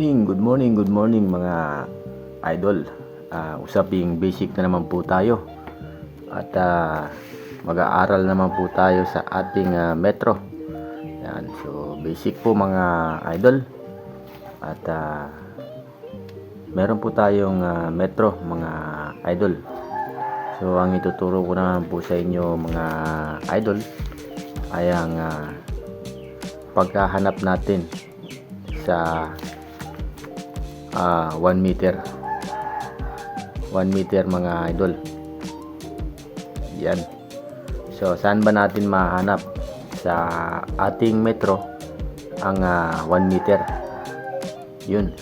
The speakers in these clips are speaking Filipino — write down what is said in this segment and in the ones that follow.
Good morning mga idol. Usaping basic na naman po tayo. At mag-aaral naman po tayo sa ating metro. Yan, so basic po mga idol. At meron po tayong metro mga idol. So ang ituturo ko naman po sa inyo mga idol ay ang pagkahanap natin sa 1 meter 1 meter mga idol. Yan, so saan ba natin mahanap sa ating metro ang 1 meter? Yun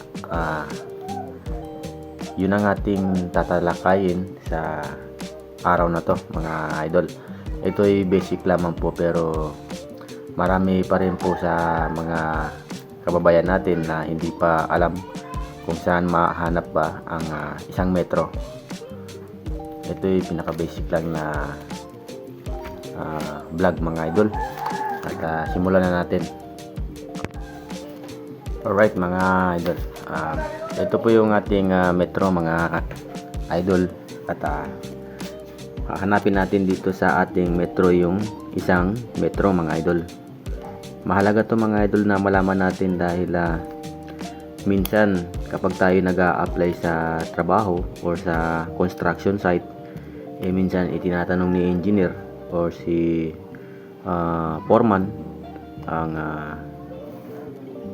yun ang ating tatalakayin sa araw na to mga idol. Ito ay basic lamang po, pero marami pa rin po sa mga kababayan natin na hindi pa alam kung saan mahanap ba ang isang metro. Ito ay pinaka basic lang na vlog mga idol. At simulan na natin. Alright mga idol, ito po yung ating metro mga idol. At hahanapin natin dito sa ating metro yung isang metro mga idol. Mahalaga to mga idol na malaman natin dahil minsan kapag tayo nag-a-apply sa trabaho or sa construction site, minsan itinatanong ni engineer or si foreman ang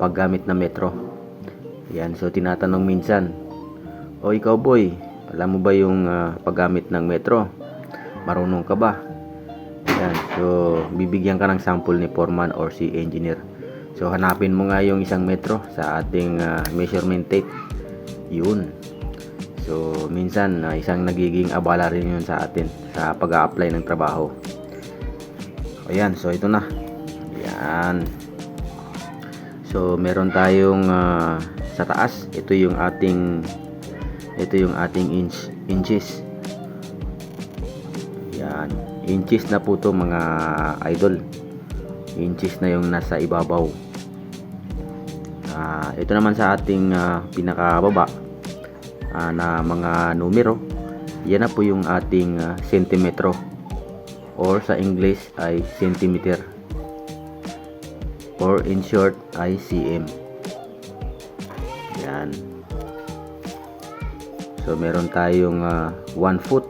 paggamit ng metro. Yan, so tinatanong minsan, o ikaw boy, alam mo ba yung paggamit ng metro? Marunong ka ba? Yan, so bibigyan ka ng sample ni foreman or si engineer. So hanapin mo nga yung isang metro sa ating measurement tape. Yun. So minsan isang nagiging abala rin yun sa atin sa pag-a-apply ng trabaho. Ayan, so ito na. Ayan. So meron tayong sa taas, ito yung ating inches. Yan, inches na po to mga idol. Inches na yung nasa ibabaw. Ito naman sa ating pinakababa na mga numero, yan na po yung ating sentimetro, or sa English ay centimeter, or in short ay cm. Yan. So meron tayong 1 foot.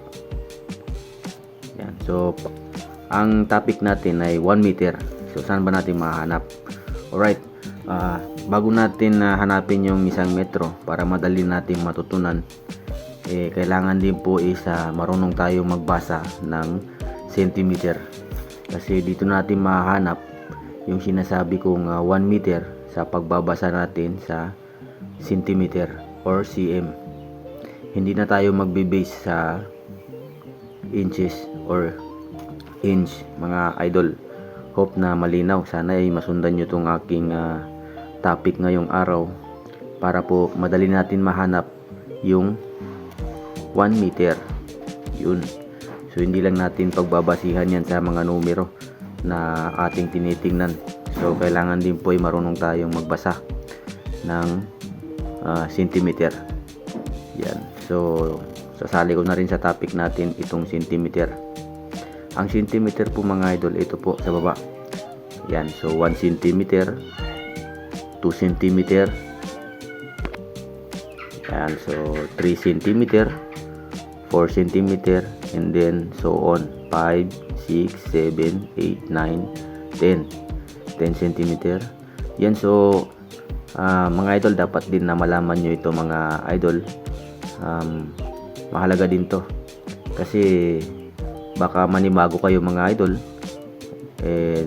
Yan. So ang topic natin ay 1 meter. So saan ba natin mahanap? Alright, bago natin hanapin yung isang metro para madali natin matutunan, kailangan din po marunong tayo magbasa ng centimeter. Kasi dito natin mahanap yung sinasabi kong 1 meter sa pagbabasa natin sa centimeter or cm. Hindi na tayo magbe-base sa inches or inch mga idol. Hope na malinaw. Sana ay masundan nyo itong aking topic ngayong araw para po madali natin mahanap yung 1 meter. Yun. So hindi lang natin pagbabasihan yan sa mga numero na ating tinitingnan. So kailangan din po ay marunong tayong magbasa ng centimeter. Yan. So sasali ko na rin sa topic natin itong centimeter. Ang centimeter po mga idol, ito po sa baba. Yan, so 1 centimeter, 2 centimeter. Yan, so 3 centimeter, 4 centimeter, and then so on. 5, 6, 7, 8, 9, 10. 10 centimeter. Yan, so mga idol, dapat din na malaman nyo ito mga idol. Mahalaga din to. Kasi baka manibago kayo mga idol.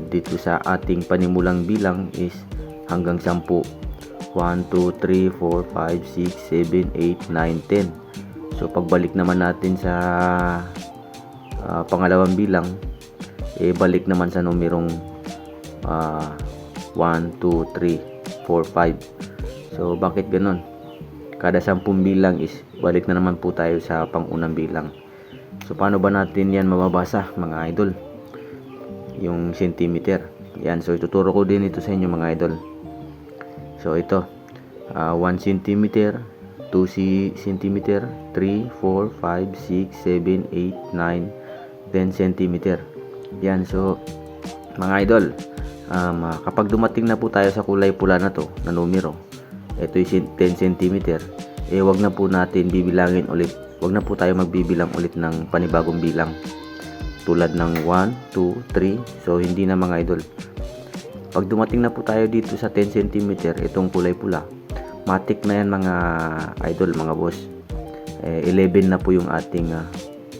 Dito sa ating panimulang bilang is hanggang 10. 1, 2, 3, 4, 5, 6, 7, 8, 9, 10. So pagbalik naman natin sa pangalawang bilang, balik naman sa numerong 1, 2, 3, 4, 5. So bakit ganun? Kada 10 bilang is balik na naman po tayo sa pangunang bilang. So paano ba natin yan mababasa mga idol? Yung centimeter. Yan, so ituturo ko din ito sa inyo mga idol. So ito, 1 centimeter, 2 centimeter, 3, 4, 5, 6, 7, 8, 9, 10 centimeter. Yan, so mga idol, kapag dumating na po tayo sa kulay pula na to, na numero, ito yung 10 centimeter, wag na po natin bibilangin ulit. Wag na po tayo magbibilang ulit ng panibagong bilang. Tulad ng 1, 2, 3. So, hindi na mga idol. Pag dumating na po tayo dito sa 10 cm, itong kulay pula, matik na yan mga idol, mga boss. 11 na po yung ating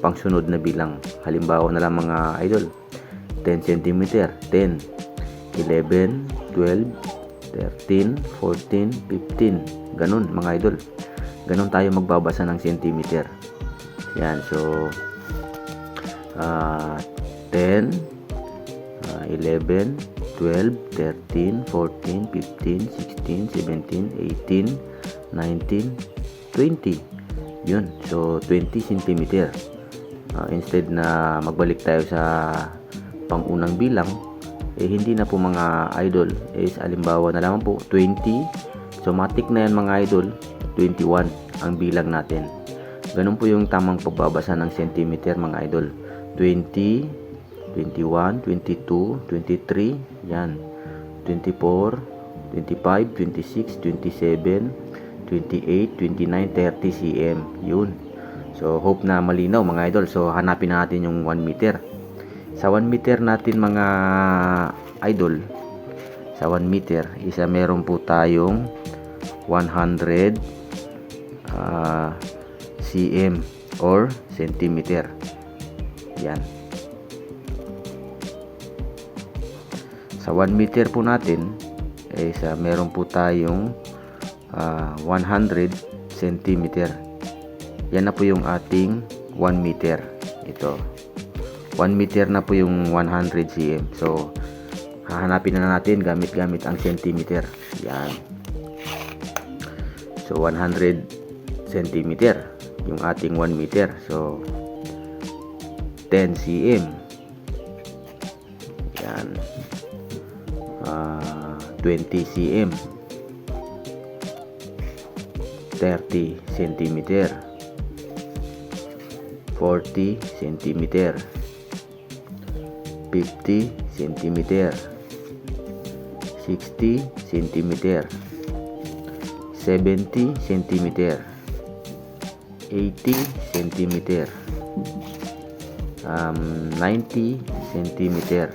pangsunod na bilang. Halimbawa na lang mga idol, 10 cm, 10, 11, 12, 13, 14, 15. Ganun mga idol. Ganun tayo magbabasa ng centimeter. Yan, so 10, 11, 12, 13, 14, 15, 16, 17, 18, 19, 20. Yun, so 20 centimeter. Instead na magbalik tayo sa pangunang bilang, hindi na po mga idol, halimbawa na lang po 20. So matik na yan mga idol, 21 ang bilang natin. Ganun po yung tamang pagbabasa ng centimeter mga idol. 20, 21, 22, 23, yan. 24, 25, 26, 27, 28, 29, 30 cm. Yun. So hope na malinaw mga idol. So hanapin natin yung 1 meter. Sa 1 meter natin mga idol, sa 1 meter, meron po tayong 100 cm or centimeter. Yan. Sa 1 meter po natin, meron po tayong 100 centimeter. Yan na po yung ating 1 meter. Ito. 1 meter na po yung 100 cm. So, hahanapin na natin gamit ang centimeter. Yan. So 100 centimeter yung ating 1 meter. So 10 cm. Yan. 20 cm. 30 centimeter. 40 centimeter. 50 centimeter. 60 centimeter. 70 centimeter, 80 centimeter, 90 centimeter,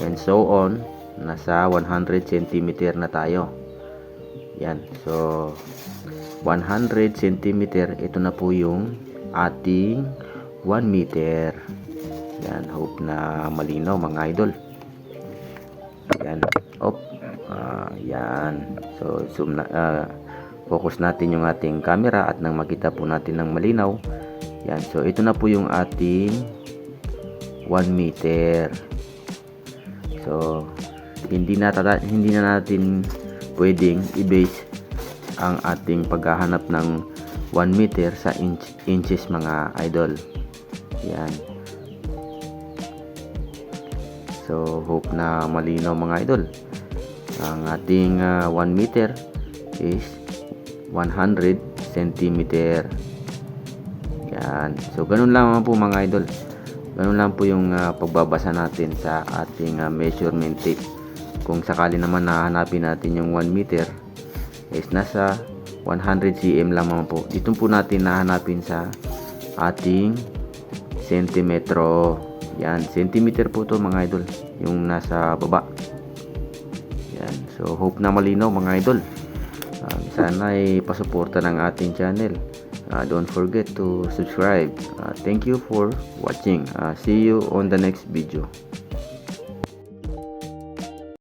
and so on. Nasa 100 centimeter na tayo. Yan, so 100 centimeter, ito na po yung ating 1 meter. Yan, hope na malinaw mga idol. Yan, yan. So zoom na, focus natin yung ating camera at nang makita po natin ng malinaw. Yan, so ito na po yung ating 1 meter. So hindi na natin pwedeng i-base ang ating paghahanap ng 1 meter sa inches mga idol. Yan. So hope na malinaw mga idol. Ang ating 1 meter is 100 centimeter. Yan. So ganun lang po mga idol. Ganun lang po yung pagbabasa natin sa ating measurement tape. Kung sakali naman nahanapin natin yung 1 meter is nasa 100 cm lamang po. Dito po natin nahanapin sa ating sentimetro. Yan, centimeter po to mga idol, yung nasa baba. Yan, so hope na malinaw mga idol. Sana ay pasuporta ng ating channel. Don't forget to subscribe. Thank you for watching. See you on the next video.